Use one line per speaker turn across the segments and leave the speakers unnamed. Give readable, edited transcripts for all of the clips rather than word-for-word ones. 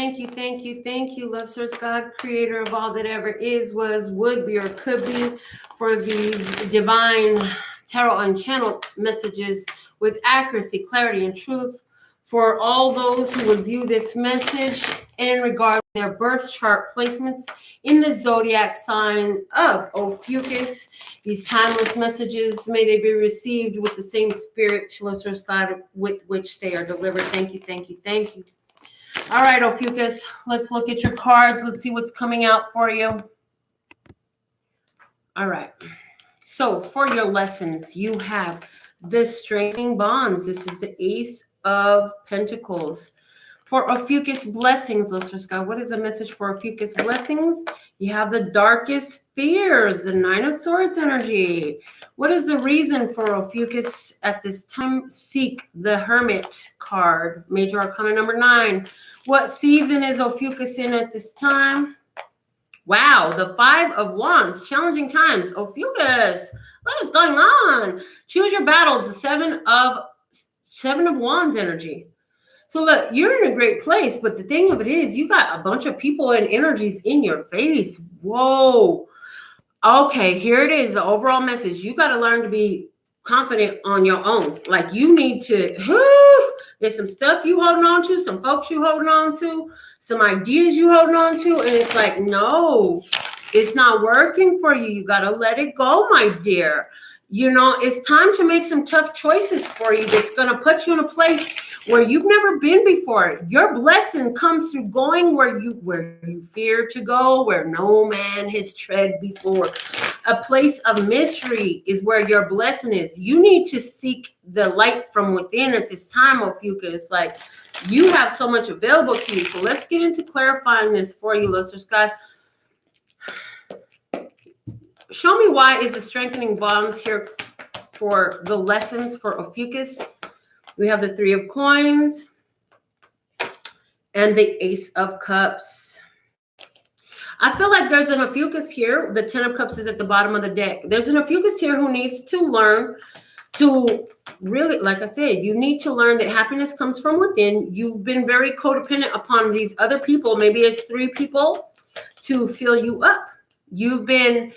thank you, thank you, thank you, love source God, creator of all that ever is, was, would be, or could be, for these divine tarot unchanneled messages with accuracy, clarity, and truth. For all those who would view this message in regard to their birth chart placements in the zodiac sign of Ophiuchus, these timeless messages, may they be received with the same spirit, love source God, with which they are delivered. Thank you, thank you, thank you. All right, Ophiuchus, let's look at your cards. Let's see what's coming out for you. All right. So for your lessons, you have the strengthening bonds. This is the Ace of Pentacles. For Ophiuchus blessings, listeners, God, what is the message for Ophiuchus blessings? You have the darkest fears, the Nine of Swords energy. What is the reason for Ophiuchus at this time? Seek the Hermit card, Major Arcana number 9. What season is Ophiuchus in at this time? Wow, the Five of Wands, challenging times. Ophiuchus, what is going on? Choose your battles, the Seven of Wands energy. So look, you're in a great place, but the thing of it is you got a bunch of people and energies in your face. Whoa. Okay, here it is, the overall message. You got to learn to be confident on your own. Like you need to, there's some stuff you holding on to, some folks you holding on to, some ideas you holding on to, and it's like, no, it's not working for you. You got to let it go, my dear. You know, it's time to make some tough choices for you that's going to put you in a place where you've never been before. Your blessing comes through going where you fear to go, where no man has tread before. A place of mystery is where your blessing is. You need to seek the light from within at this time, Ophiuchus. Like, you have so much available to you. So let's get into clarifying this for you, listeners. God, show me why is the strengthening bonds here for the lessons for Ophiuchus. We have the Three of Coins and the Ace of Cups. I feel like there's an Ophiuchus here. The Ten of Cups is at the bottom of the deck. There's an Ophiuchus here who needs to learn to really, like I said, you need to learn that happiness comes from within. You've been very codependent upon these other people. Maybe it's 3 people to fill you up. You've been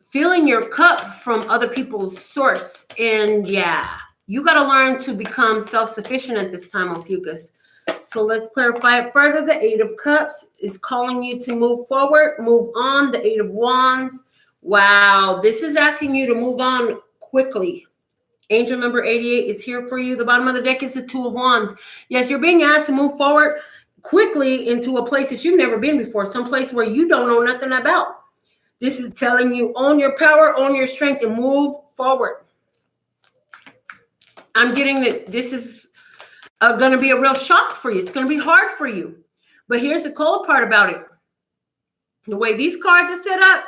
filling your cup from other people's source. And yeah, you got to learn to become self-sufficient at this time, Ophiuchus. So let's clarify it further. The Eight of Cups is calling you to move forward, move on. The Eight of Wands. Wow, this is asking you to move on quickly. Angel number 88 is here for you. The bottom of the deck is the Two of Wands. Yes, you're being asked to move forward quickly into a place that you've never been before, someplace where you don't know nothing about. This is telling you, own your power, own your strength, and move forward. I'm getting that this is going to be a real shock for you. It's going to be hard for you. But here's the cold part about it. The way these cards are set up,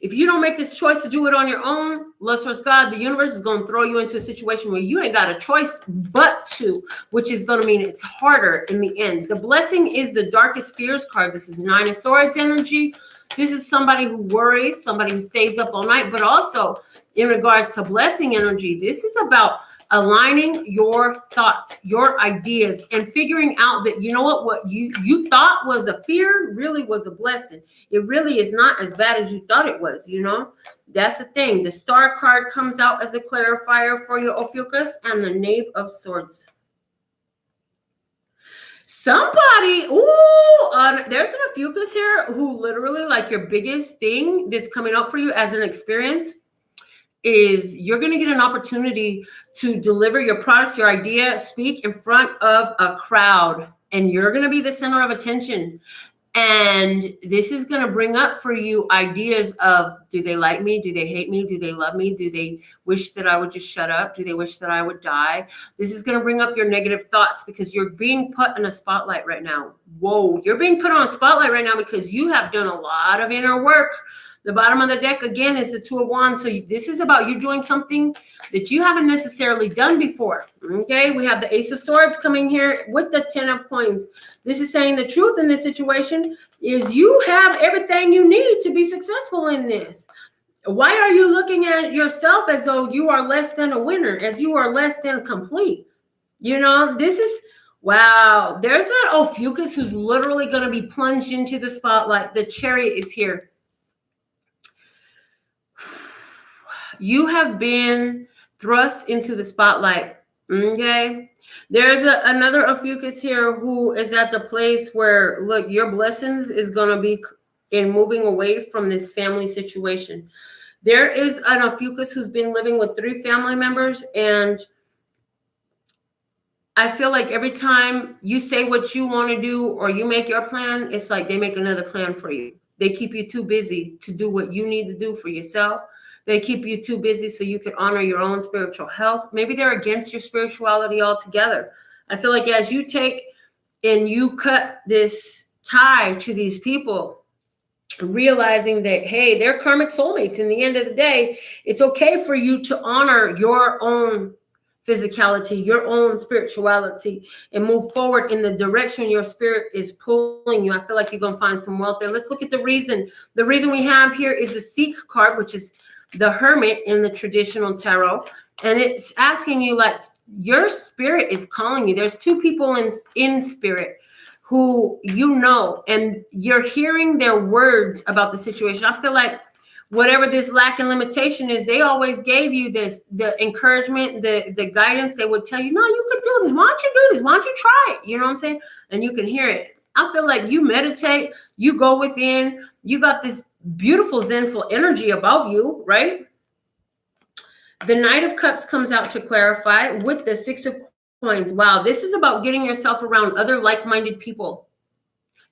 if you don't make this choice to do it on your own, lust towards God, the universe is going to throw you into a situation where you ain't got a choice but to, which is going to mean it's harder in the end. The blessing is the darkest fears card. This is Nine of Swords energy. This is somebody who worries, somebody who stays up all night, but also in regards to blessing energy, this is about aligning your thoughts, your ideas, and figuring out that, you know what you thought was a fear really was a blessing. It really is not as bad as you thought it was, you know? That's the thing. The Star card comes out as a clarifier for you, Ophiuchus, and the Knave of Swords. Somebody, there's an Ophiuchus here who literally, like, your biggest thing that's coming up for you as an experience is you're going to get an opportunity to deliver your product, your idea, speak in front of a crowd, and you're going to be the center of attention. And this is going to bring up for you ideas of, do they like me? Do they hate me? Do they love me? Do they wish that I would just shut up? Do they wish that I would die? This is going to bring up your negative thoughts because you're being put in a spotlight right now. Whoa, you're being put on a spotlight right now because you have done a lot of inner work. The bottom of the deck, again, is the Two of Wands. So this is about you doing something that you haven't necessarily done before. Okay, we have the Ace of Swords coming here with the Ten of Coins. This is saying the truth in this situation is you have everything you need to be successful in this. Why are you looking at yourself as though you are less than a winner, as you are less than complete? You know, this is Wow. There's an Ophiuchus who's literally going to be plunged into the spotlight. The Chariot is here. You have been thrust into the spotlight. Okay. There's another Ophiuchus here who is at the place where, look, your blessings is going to be in moving away from this family situation. There is an Ophiuchus who's been living with 3 family members, and I feel like every time you say what you want to do or you make your plan, it's like they make another plan for you. They keep you too busy to do what you need to do for yourself. They keep you too busy so you can honor your own spiritual health. Maybe they're against your spirituality altogether. I feel like as you take and you cut this tie to these people, realizing that, hey, they're karmic soulmates. In the end of the day, it's okay for you to honor your own physicality, your own spirituality, and move forward in the direction your spirit is pulling you. I feel like you're going to find some wealth there. Let's look at the reason. The reason we have here is the Seek card, which is the Hermit in the traditional tarot. And it's asking you, like, your spirit is calling you. There's 2 people in spirit who you know, and you're hearing their words about the situation. I feel like whatever this lack and limitation is, they always gave you the encouragement, the guidance. They would tell you, no, you could do this. Why don't you do this? Why don't you try it? You know what I'm saying? And you can hear it. I feel like you meditate, you go within, you got this beautiful zenful energy about you, right? The Knight of Cups comes out to clarify with the 6 of Coins. Wow, this is about getting yourself around other like-minded people.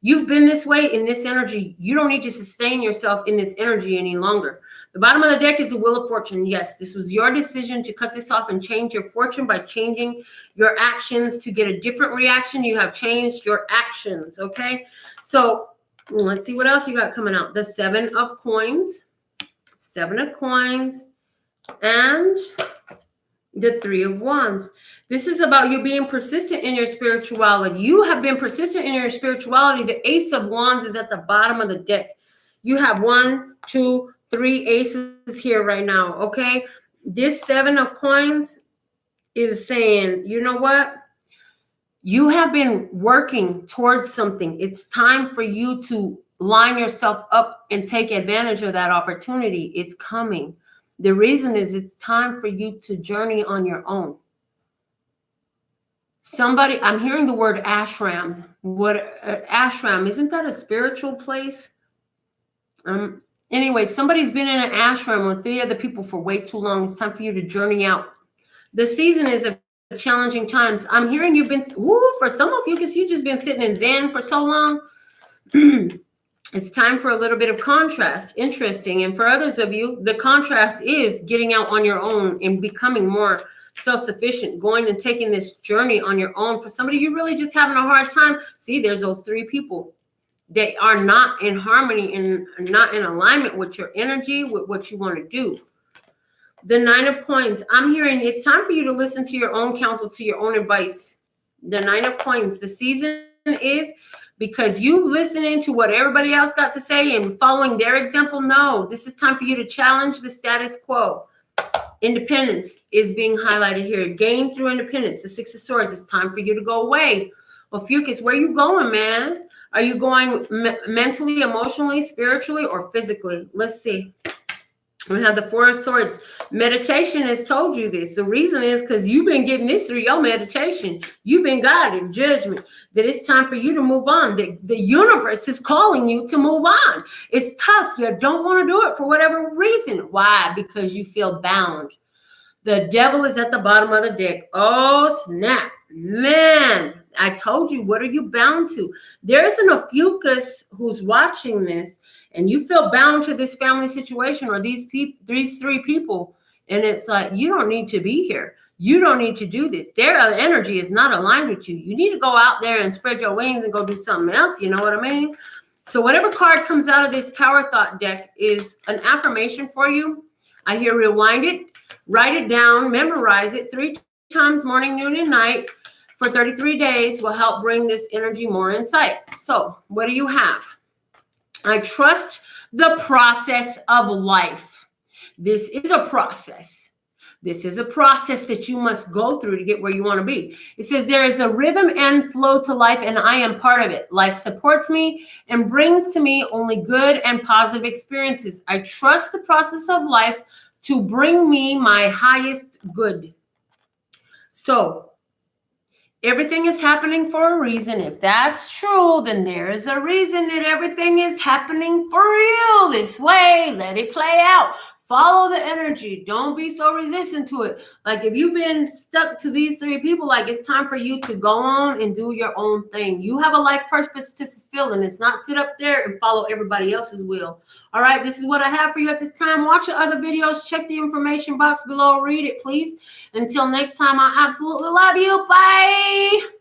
You've been this way in this energy. You don't need to sustain yourself in this energy any longer. The bottom of the deck is the Wheel of Fortune. Yes, this was your decision to cut this off and change your fortune by changing your actions to get a different reaction. You have changed your actions, okay? So let's see what else you got coming out. The 7 of Coins, 7 of Coins, and the 3 of Wands. This is about you being persistent in your spirituality. You have been persistent in your spirituality. The Ace of Wands is at the bottom of the deck. You have 1, 2, 3 aces here right now, okay? This 7 of Coins is saying, you know what? You have been working towards something. It's time for you to line yourself up and take advantage of that opportunity. It's coming. The reason is it's time for you to journey on your own. Somebody, I'm hearing the word ashram. What ashram? Isn't that a spiritual place? Anyway, somebody's been in an ashram with 3 other people for way too long. It's time for you to journey out. The season is of challenging times. I'm hearing you've been, for some of you, because you've just been sitting in Zen for so long. It's time for a little bit of contrast. Interesting. And for others of you, the contrast is getting out on your own and becoming more self-sufficient, going and taking this journey on your own. For somebody, you're really just having a hard time. See, there's those 3 people. They are not in harmony and not in alignment with your energy, with what you want to do. The 9 of Coins. I'm hearing it's time for you to listen to your own counsel, to your own advice. The 9 of Coins. The season is because you listening to what everybody else got to say and following their example. No, this is time for you to challenge the status quo. Independence is being highlighted here. Gain through independence. The 6 of Swords. It's time for you to go away. Ophiuchus, where are you going, man? Are you going mentally, emotionally, spiritually, or physically? Let's see. We have the 4 of Swords. Meditation has told you this. The reason is because you've been getting this through your meditation. You've been guided, judgment, that it's time for you to move on. The universe is calling you to move on. It's tough. You don't want to do it for whatever reason. Why? Because you feel bound. The Devil is at the bottom of the deck. Oh, snap. Man, I told you, what are you bound to? There's an Ophiuchus who's watching this, and you feel bound to this family situation or these 3 people. And it's like, you don't need to be here. You don't need to do this. Their energy is not aligned with you. You need to go out there and spread your wings and go do something else. You know what I mean? So whatever card comes out of this Power Thought deck is an affirmation for you. I hear rewind it, write it down, memorize it 3 times, morning, noon, and night. For 33 days will help bring this energy more in sight. So what do you have? I trust the process of life. This is a process. This is a process that you must go through to get where you want to be. It says there is a rhythm and flow to life, and I am part of it. Life supports me and brings to me only good and positive experiences. I trust the process of life to bring me my highest good. So everything is happening for a reason. If that's true, then there is a reason that everything is happening for real this way. Let it play out. Follow the energy. Don't be so resistant to it. Like if you've been stuck to these three people, like it's time for you to go on and do your own thing. You have a life purpose to fulfill, and it's not sit up there and follow everybody else's will. All right, this is what I have for you at this time. Watch your other videos. Check the information box below. Read it, please. Until next time, I absolutely love you. Bye.